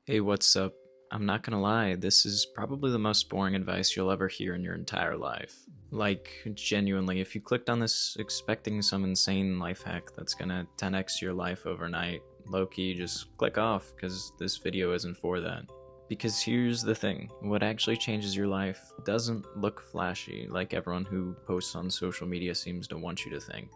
Hey, what's up? I'm not gonna lie, this is probably the most boring advice you'll ever hear in your entire life. Like, genuinely, if you clicked on this expecting some insane life hack that's gonna 10x your life overnight, low-key, just click off, because this video isn't for that. Because here's the thing, what actually changes your life doesn't look flashy like everyone who posts on social media seems to want you to think.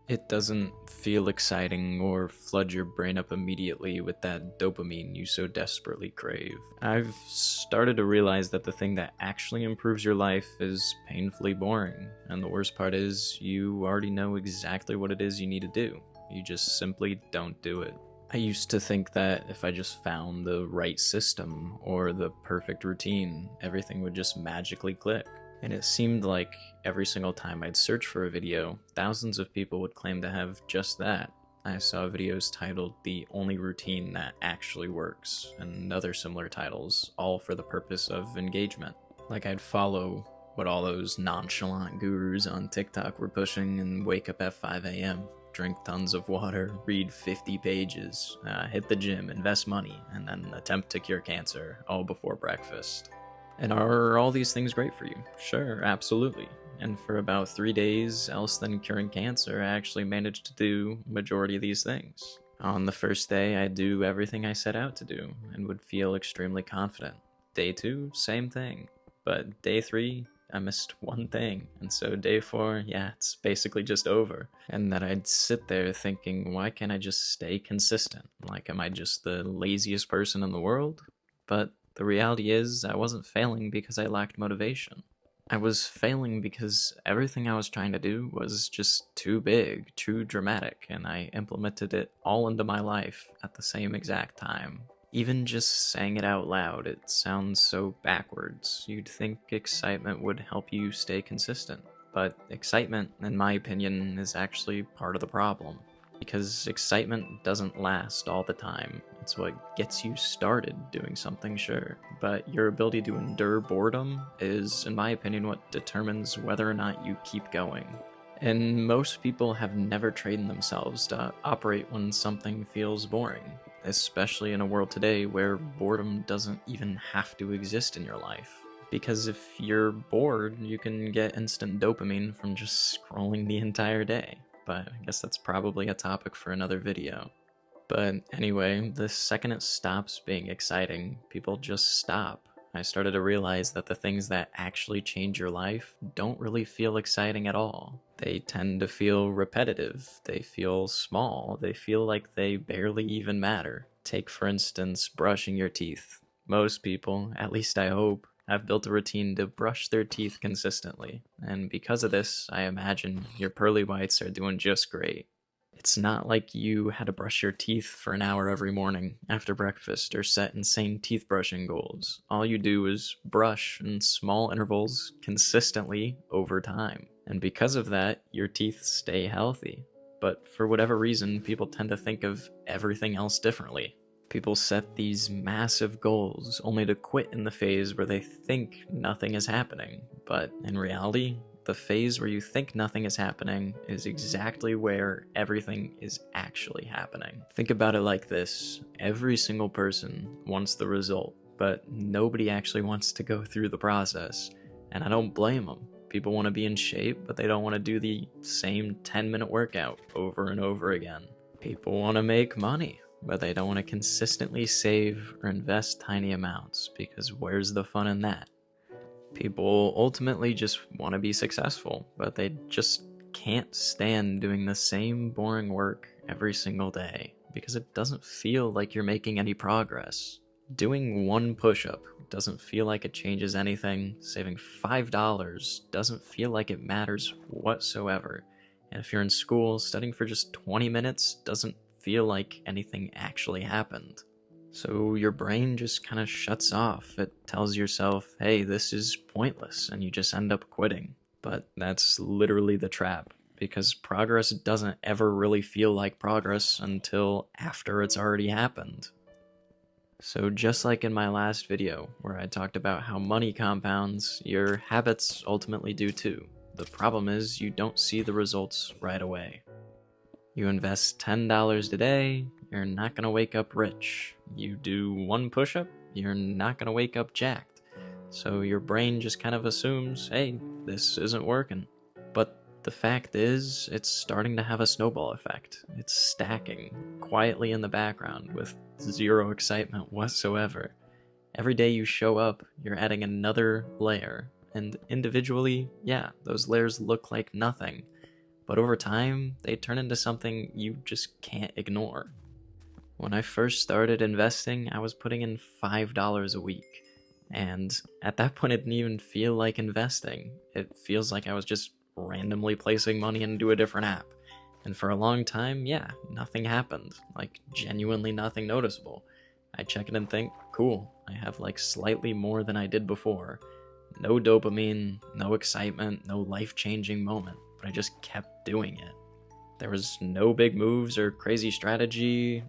It doesn't feel exciting or flood your brain up immediately with that dopamine you so desperately crave. I've started to realize that the thing that actually improves your life is painfully boring, and the worst part is you already know exactly what it is you need to do. You just simply don't do it. I used to think that if I just found the right system or the perfect routine, everything would just magically click. And it seemed like every single time I'd search for a video, thousands of people would claim to have just that. I saw videos titled "The Only Routine That Actually Works" and other similar titles, all for the purpose of engagement. Like I'd follow what all those nonchalant gurus on TikTok were pushing and wake up at 5 a.m., drink tons of water, read 50 pages, hit the gym, invest money, and then attempt to cure cancer, all before breakfast. And are all these things great for you? Sure, absolutely. And for about 3 days, else than curing cancer, I actually managed to do majority of these things. On the first day, I'd do everything I set out to do, and would feel extremely confident. Day 2, same thing. But day 3, I missed one thing, and so day 4, yeah, it's basically just over. And that I'd sit there thinking, why can't I just stay consistent? Like, am I just the laziest person in the world? But the reality is, I wasn't failing because I lacked motivation. I was failing because everything I was trying to do was just too big, too dramatic, and I implemented it all into my life at the same exact time. Even just saying it out loud, it sounds so backwards. You'd think excitement would help you stay consistent. But excitement, in my opinion, is actually part of the problem. Because excitement doesn't last all the time. It's what gets you started doing something, sure. But your ability to endure boredom is, in my opinion, what determines whether or not you keep going. And most people have never trained themselves to operate when something feels boring, especially in a world today where boredom doesn't even have to exist in your life. Because if you're bored, you can get instant dopamine from just scrolling the entire day. But I guess that's probably a topic for another video. But anyway, the second it stops being exciting, people just stop. I started to realize that the things that actually change your life don't really feel exciting at all. They tend to feel repetitive, they feel small, they feel like they barely even matter. Take, for instance, brushing your teeth. Most people, at least I hope, have built a routine to brush their teeth consistently, and because of this, I imagine your pearly whites are doing just great. It's not like you had to brush your teeth for an hour every morning after breakfast or set insane teeth brushing goals. All you do is brush in small intervals consistently over time. And because of that, your teeth stay healthy. But for whatever reason, people tend to think of everything else differently. People set these massive goals only to quit in the phase where they think nothing is happening. But in reality, the phase where you think nothing is happening is exactly where everything is actually happening. Think about it like this. Every single person wants the result, but nobody actually wants to go through the process. And I don't blame them. People want to be in shape, but they don't want to do the same 10-minute workout over and over again. People want to make money, but they don't want to consistently save or invest tiny amounts, because where's the fun in that? People ultimately just want to be successful, but they just can't stand doing the same boring work every single day, because it doesn't feel like you're making any progress. Doing one push-up doesn't feel like it changes anything, saving $5 doesn't feel like it matters whatsoever, and if you're in school, studying for just 20 minutes doesn't feel like anything actually happened. So your brain just kind of shuts off. It tells yourself, hey, this is pointless, and you just end up quitting. But that's literally the trap, because progress doesn't ever really feel like progress until after it's already happened. So just like in my last video, where I talked about how money compounds, your habits ultimately do too. The problem is you don't see the results right away. You invest $10 today, you're not gonna wake up rich. You do one push-up, you're not gonna wake up jacked. So your brain just kind of assumes, hey, this isn't working. But the fact is, it's starting to have a snowball effect. It's stacking quietly in the background with zero excitement whatsoever. Every day you show up, you're adding another layer. And individually, yeah, those layers look like nothing. But over time, they turn into something you just can't ignore. When I first started investing, I was putting in $5 a week. And at that point, it didn't even feel like investing. It feels like I was just randomly placing money into a different app. And for a long time, yeah, nothing happened. Like, genuinely nothing noticeable. I check it and think, cool, I have like slightly more than I did before. No dopamine, no excitement, no life-changing moment, but I just kept doing it. There was no big moves or crazy strategy,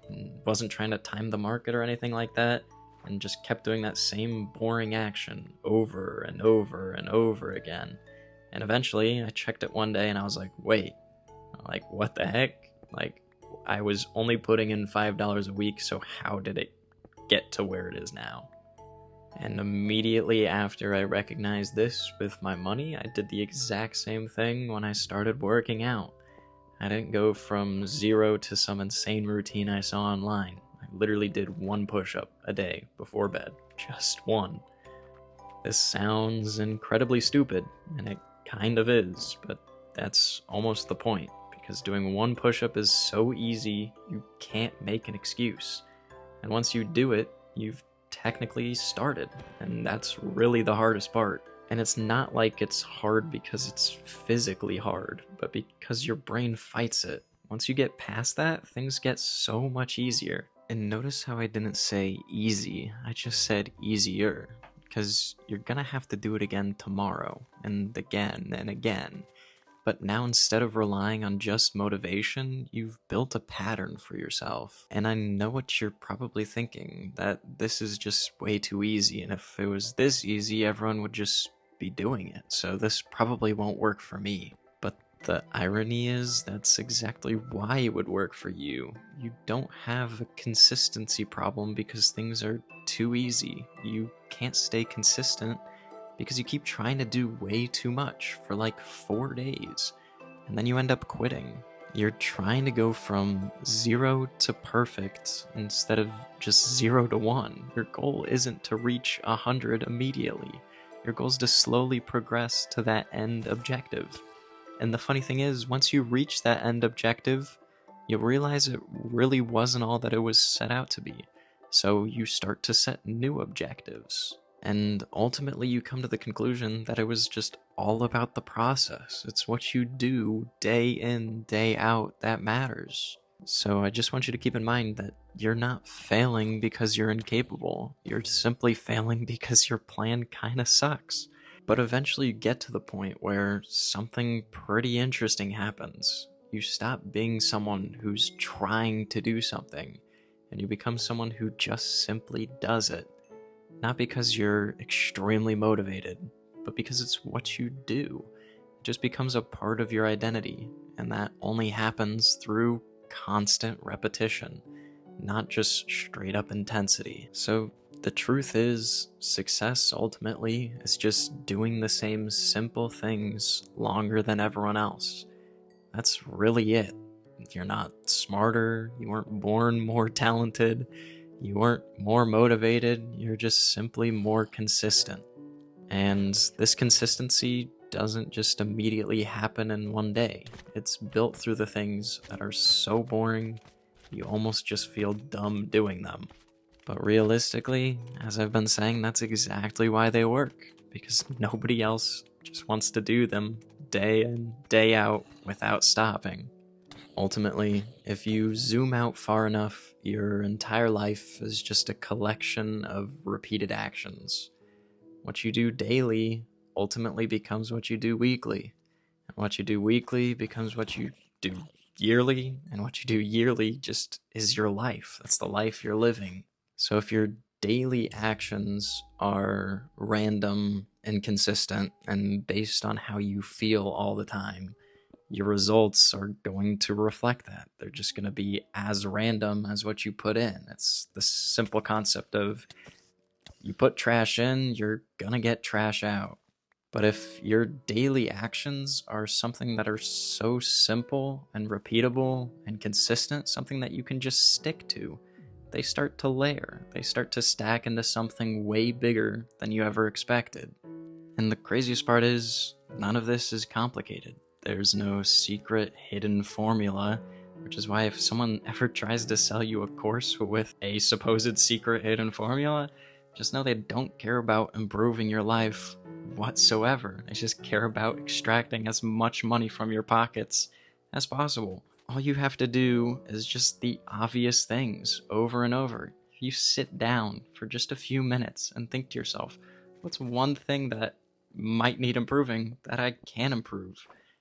wasn't trying to time the market or anything like that, and just kept doing that same boring action over and over and over again. And eventually, I checked it one day and I was like, wait, like, what the heck? Like, I was only putting in $5 a week, so how did it get to where it is now? And immediately after I recognized this with my money, I did the exact same thing when I started working out. I didn't go from zero to some insane routine I saw online. I literally did one push-up a day before bed. Just one. This sounds incredibly stupid, and it kind of is, but that's almost the point, because doing one push-up is so easy, you can't make an excuse. And once you do it, you've technically started, and that's really the hardest part. And it's not like it's hard because it's physically hard, but because your brain fights it. Once you get past that, things get so much easier. And notice how I didn't say easy, I just said easier. Because you're gonna have to do it again tomorrow, and again and again. But now instead of relying on just motivation, you've built a pattern for yourself. And I know what you're probably thinking, that this is just way too easy, and if it was this easy, everyone would just be doing it, so this probably won't work for me. But the irony is, that's exactly why it would work for you. You don't have a consistency problem because things are too easy. You can't stay consistent because you keep trying to do way too much for like 4 days, and then you end up quitting. You're trying to go from 0 to perfect instead of just 0 to 1. Your goal isn't to reach 100 immediately. Your goal is to slowly progress to that end objective. And the funny thing is, once you reach that end objective, you'll realize it really wasn't all that it was set out to be. So you start to set new objectives. And ultimately you come to the conclusion that it was just all about the process. It's what you do day in, day out that matters. So I just want you to keep in mind that you're not failing because you're incapable. You're simply failing because your plan kinda sucks. But eventually you get to the point where something pretty interesting happens. You stop being someone who's trying to do something, and you become someone who just simply does it. Not because you're extremely motivated, but because it's what you do. It just becomes a part of your identity, and that only happens through constant repetition, not just straight up intensity. So the truth is, success ultimately is just doing the same simple things longer than everyone else. That's really it. You're not smarter, you weren't born more talented, you weren't more motivated, you're just simply more consistent. And this consistency doesn't just immediately happen in one day. It's built through the things that are so boring, you almost just feel dumb doing them. But realistically, as I've been saying, that's exactly why they work. Because nobody else just wants to do them day in, day out without stopping. Ultimately, if you zoom out far enough, your entire life is just a collection of repeated actions. What you do daily ultimately becomes what you do weekly. And what you do weekly becomes what you do yearly, and what you do yearly just is your life. That's the life you're living. So if your daily actions are random, inconsistent, and based on how you feel all the time, your results are going to reflect that. They're just going to be as random as what you put in. It's the simple concept of you put trash in, you're going to get trash out. But if your daily actions are something that are so simple and repeatable and consistent, something that you can just stick to, they start to layer. They start to stack into something way bigger than you ever expected. And the craziest part is, none of this is complicated. There's no secret hidden formula, which is why if someone ever tries to sell you a course with a supposed secret hidden formula, just know they don't care about improving your life whatsoever. They just care about extracting as much money from your pockets as possible. All you have to do is just the obvious things over and over. If you sit down for just a few minutes and think to yourself, what's one thing that might need improving that I can improve?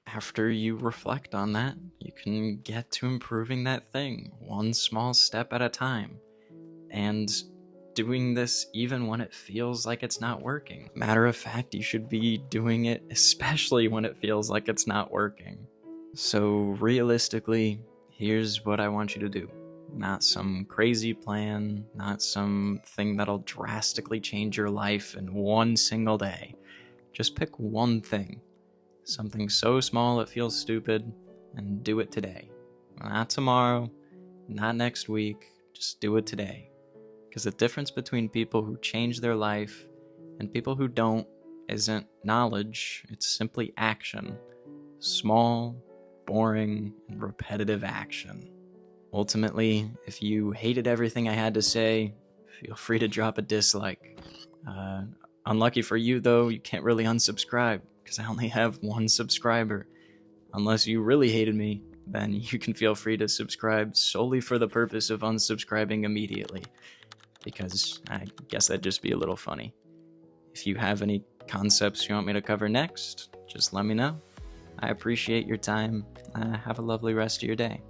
After you reflect on that, you can get to improving that thing one small step at a time. And doing this even when it feels like it's not working. Matter of fact, you should be doing it especially when it feels like it's not working. So realistically, here's what I want you to do. Not some crazy plan, not something that'll drastically change your life in one single day. Just pick one thing. Something so small it feels stupid, and do it today. Not tomorrow, not next week, just do it today. Because the difference between people who change their life and people who don't isn't knowledge, it's simply action. Small, boring, and repetitive action. Ultimately, if you hated everything I had to say, feel free to drop a dislike. Unlucky for you though, you can't really unsubscribe, because I only have one subscriber. Unless you really hated me, then you can feel free to subscribe solely for the purpose of unsubscribing immediately. Because I guess that'd just be a little funny. If you have any concepts you want me to cover next, just let me know. I appreciate your time. Have a lovely rest of your day.